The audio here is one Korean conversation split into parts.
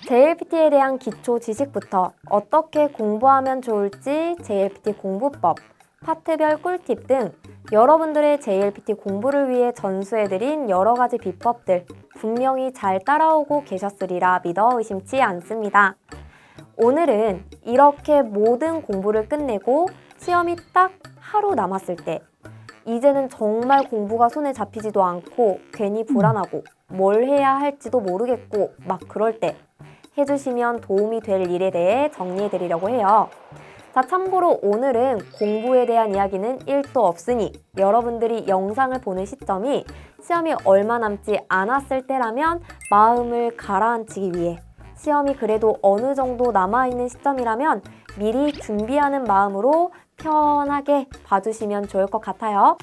JLPT에 대한 기초 지식부터 어떻게 공부하면 좋을지 JLPT 공부법, 파트별 꿀팁 등 여러분들의 JLPT 공부를 위해 전수해드린 여러 가지 비법들 분명히 잘 따라오고 계셨으리라 믿어 의심치 않습니다. 오늘은 이렇게 모든 공부를 끝내고 시험이 딱 하루 남았을 때 이제는 정말 공부가 손에 잡히지도 않고 괜히 불안하고 뭘 해야 할지도 모르겠고 막 그럴 때 해주시면 도움이 될 일에 대해 정리해드리려고 해요. 자, 참고로 오늘은 공부에 대한 이야기는 1도 없으니 여러분들이 영상을 보는 시점이 시험이 얼마 남지 않았을 때라면 마음을 가라앉히기 위해 시험이 그래도 어느 정도 남아있는 시점이라면 미리 준비하는 마음으로 편하게 봐주시면 좋을 것 같아요.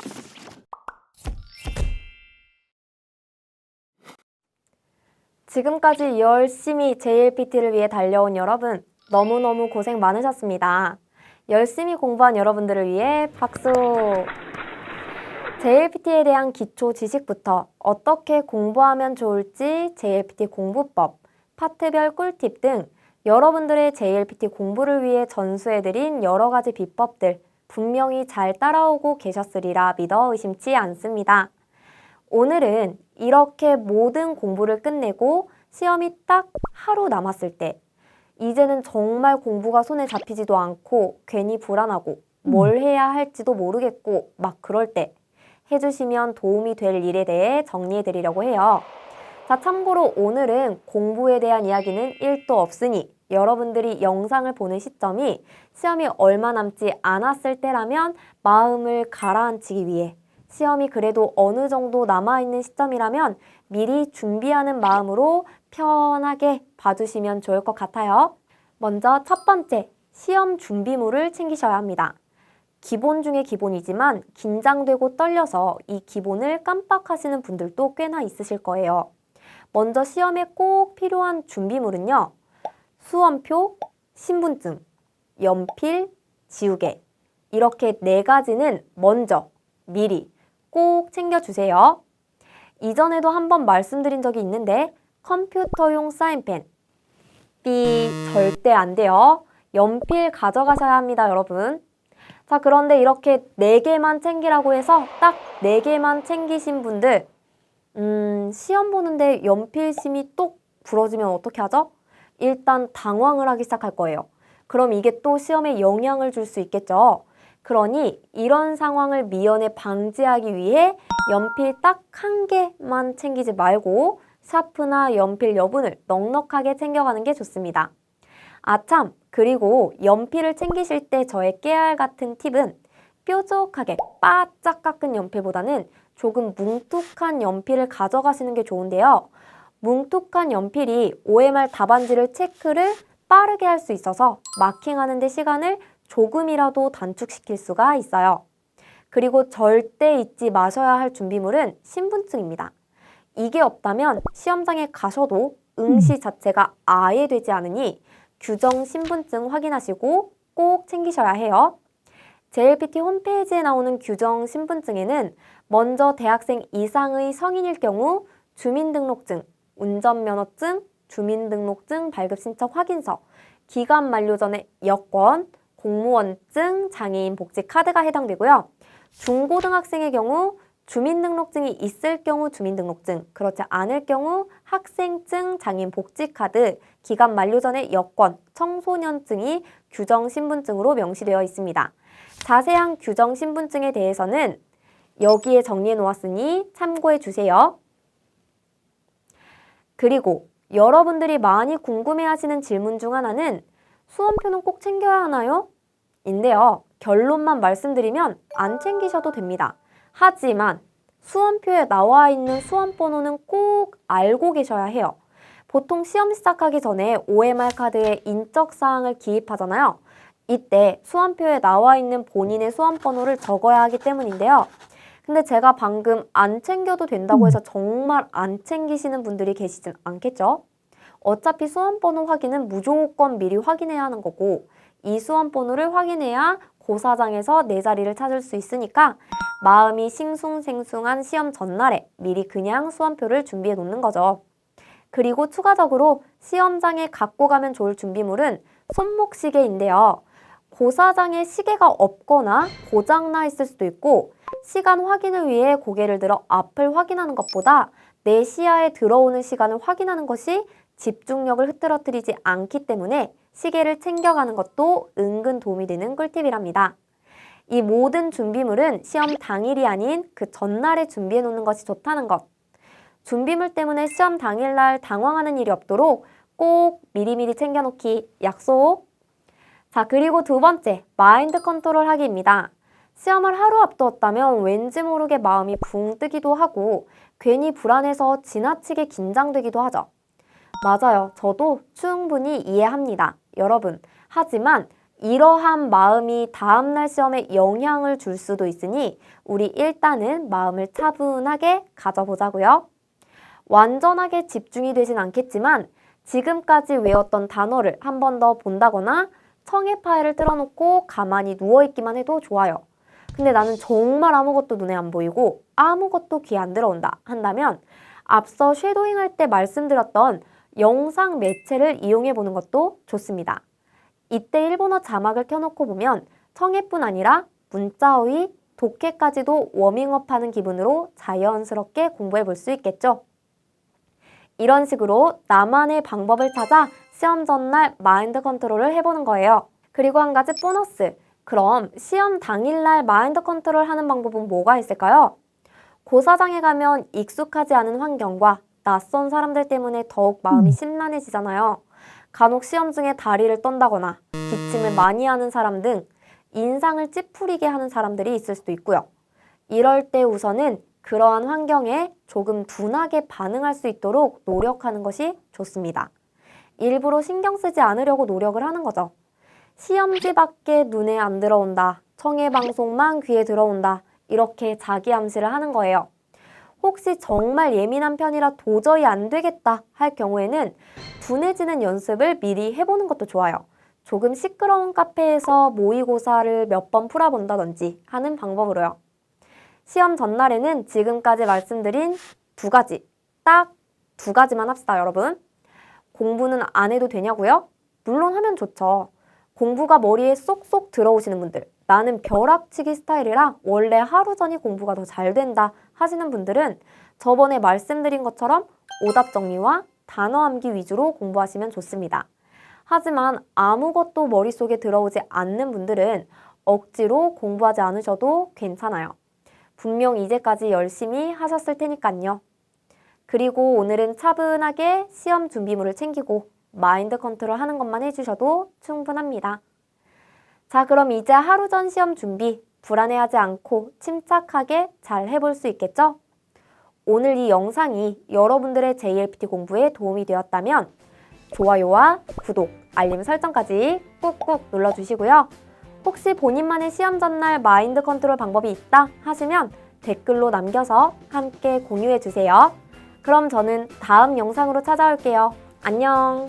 지금까지 열심히 JLPT를 위해 달려온 여러분 너무너무 고생 많으셨습니다. 열심히 공부한 여러분들을 위해 박수! JLPT에 대한 기초 지식부터 어떻게 공부하면 좋을지 JLPT 공부법, 파트별 꿀팁 등 여러분들의 JLPT 공부를 위해 전수해드린 여러 가지 비법들 분명히 잘 따라오고 계셨으리라 믿어 의심치 않습니다. 오늘은 이렇게 모든 공부를 끝내고 시험이 딱 하루 남았을 때 이제는 정말 공부가 손에 잡히지도 않고 괜히 불안하고 뭘 해야 할지도 모르겠고 막 그럴 때 해주시면 도움이 될 일에 대해 정리해드리려고 해요. 자, 참고로 오늘은 공부에 대한 이야기는 1도 없으니 여러분들이 영상을 보는 시점이 시험이 얼마 남지 않았을 때라면 마음을 가라앉히기 위해 시험이 그래도 어느 정도 남아있는 시점이라면 미리 준비하는 마음으로 편하게 봐주시면 좋을 것 같아요. 먼저 첫 번째, 시험 준비물을 챙기셔야 합니다. 기본 중에 기본이지만 긴장되고 떨려서 이 기본을 깜빡하시는 분들도 꽤나 있으실 거예요. 먼저 시험에 꼭 필요한 준비물은요. 수험표, 신분증, 연필, 지우개 이렇게 4가지는 먼저 미리 꼭 챙겨주세요. 이전에도 한번 말씀드린 적이 있는데 컴퓨터용 사인펜 삐 절대 안 돼요. 연필 가져가셔야 합니다, 여러분. 자, 그런데 이렇게 4개만 챙기라고 해서 딱 4개만 챙기신 분들 시험 보는데 연필심이 똑 부러지면 어떻게 하죠? 일단 당황을 하기 시작할 거예요. 그럼 이게 또 시험에 영향을 줄 수 있겠죠. 그러니 이런 상황을 미연에 방지하기 위해 연필 딱 1개만 챙기지 말고 샤프나 연필 여분을 넉넉하게 챙겨가는 게 좋습니다. 아참, 그리고 연필을 챙기실 때 저의 깨알 같은 팁은 뾰족하게 바짝 깎은 연필보다는 조금 뭉툭한 연필을 가져가시는 게 좋은데요. 뭉툭한 연필이 OMR 답안지를 체크를 빠르게 할 수 있어서 마킹하는 데 시간을 조금이라도 단축시킬 수가 있어요. 그리고 절대 잊지 마셔야 할 준비물은 신분증입니다. 이게 없다면 시험장에 가셔도 응시 자체가 아예 되지 않으니 규정 신분증 확인하시고 꼭 챙기셔야 해요. JLPT 홈페이지에 나오는 규정 신분증에는 먼저 대학생 이상의 성인일 경우 주민등록증, 운전면허증, 주민등록증 발급 신청 확인서, 기간 만료 전에 여권, 공무원증, 장애인 복지 카드가 해당되고요. 중고등학생의 경우 주민등록증이 있을 경우 주민등록증, 그렇지 않을 경우 학생증, 장애인 복지 카드, 기간 만료 전에 여권, 청소년증이 규정 신분증으로 명시되어 있습니다. 자세한 규정 신분증에 대해서는 여기에 정리해 놓았으니 참고해 주세요. 그리고 여러분들이 많이 궁금해하시는 질문 중 하나는 수험표는 꼭 챙겨야 하나요? 인데요. 결론만 말씀드리면 안 챙기셔도 됩니다. 하지만 수험표에 나와 있는 수험번호는 꼭 알고 계셔야 해요. 보통 시험 시작하기 전에 OMR 카드에 인적사항을 기입하잖아요. 이때 수험표에 나와 있는 본인의 수험번호를 적어야 하기 때문인데요. 근데 제가 방금 안 챙겨도 된다고 해서 정말 안 챙기시는 분들이 계시진 않겠죠? 어차피 수험번호 확인은 무조건 미리 확인해야 하는 거고 이 수험번호를 확인해야 고사장에서 내 자리를 찾을 수 있으니까 마음이 싱숭생숭한 시험 전날에 미리 그냥 수험표를 준비해 놓는 거죠. 그리고 추가적으로 시험장에 갖고 가면 좋을 준비물은 손목시계인데요. 고사장에 시계가 없거나 고장나 있을 수도 있고 시간 확인을 위해 고개를 들어 앞을 확인하는 것보다 내 시야에 들어오는 시간을 확인하는 것이 집중력을 흐트러뜨리지 않기 때문에 시계를 챙겨가는 것도 은근 도움이 되는 꿀팁이랍니다. 이 모든 준비물은 시험 당일이 아닌 그 전날에 준비해 놓는 것이 좋다는 것. 준비물 때문에 시험 당일날 당황하는 일이 없도록 꼭 미리미리 챙겨놓기 약속! 자, 그리고 두 번째, 마인드 컨트롤 하기입니다. 시험을 하루 앞두었다면 왠지 모르게 마음이 붕 뜨기도 하고 괜히 불안해서 지나치게 긴장되기도 하죠. 맞아요. 저도 충분히 이해합니다. 여러분. 하지만 이러한 마음이 다음날 시험에 영향을 줄 수도 있으니 우리 일단은 마음을 차분하게 가져보자고요. 완전하게 집중이 되진 않겠지만 지금까지 외웠던 단어를 한 번 더 본다거나 청해 파일을 틀어놓고 가만히 누워있기만 해도 좋아요. 근데 나는 정말 아무것도 눈에 안 보이고 아무것도 귀에 안 들어온다 한다면 앞서 쉐도잉할 때 말씀드렸던 영상 매체를 이용해보는 것도 좋습니다. 이때 일본어 자막을 켜놓고 보면 청해뿐 아니라 문자어휘, 독해까지도 워밍업하는 기분으로 자연스럽게 공부해볼 수 있겠죠. 이런 식으로 나만의 방법을 찾아 시험 전날 마인드 컨트롤을 해보는 거예요. 그리고 한 가지 보너스! 그럼 시험 당일날 마인드 컨트롤 하는 방법은 뭐가 있을까요? 고사장에 가면 익숙하지 않은 환경과 낯선 사람들 때문에 더욱 마음이 심란해지잖아요. 간혹 시험 중에 다리를 떤다거나 기침을 많이 하는 사람 등 인상을 찌푸리게 하는 사람들이 있을 수도 있고요. 이럴 때 우선은 그러한 환경에 조금 둔하게 반응할 수 있도록 노력하는 것이 좋습니다. 일부러 신경 쓰지 않으려고 노력을 하는 거죠. 시험지밖에 눈에 안 들어온다, 청해방송만 귀에 들어온다, 이렇게 자기 암시를 하는 거예요. 혹시 정말 예민한 편이라 도저히 안 되겠다 할 경우에는 둔해지는 연습을 미리 해보는 것도 좋아요. 조금 시끄러운 카페에서 모의고사를 몇 번 풀어본다든지 하는 방법으로요. 시험 전날에는 지금까지 말씀드린 두 가지, 딱 두 가지만 합시다, 여러분. 공부는 안 해도 되냐고요? 물론 하면 좋죠. 공부가 머리에 쏙쏙 들어오시는 분들, 나는 벼락치기 스타일이라 원래 하루 전이 공부가 더 잘 된다 하시는 분들은 저번에 말씀드린 것처럼 오답 정리와 단어 암기 위주로 공부하시면 좋습니다. 하지만 아무것도 머릿속에 들어오지 않는 분들은 억지로 공부하지 않으셔도 괜찮아요. 분명 이제까지 열심히 하셨을 테니까요. 그리고 오늘은 차분하게 시험 준비물을 챙기고 마인드 컨트롤 하는 것만 해주셔도 충분합니다. 자, 그럼 이제 하루 전 시험 준비 불안해하지 않고 침착하게 잘 해볼 수 있겠죠? 오늘 이 영상이 여러분들의 JLPT 공부에 도움이 되었다면 좋아요와 구독, 알림 설정까지 꾹꾹 눌러주시고요. 혹시 본인만의 시험 전날 마인드 컨트롤 방법이 있다 하시면 댓글로 남겨서 함께 공유해주세요. 그럼 저는 다음 영상으로 찾아올게요. 안녕!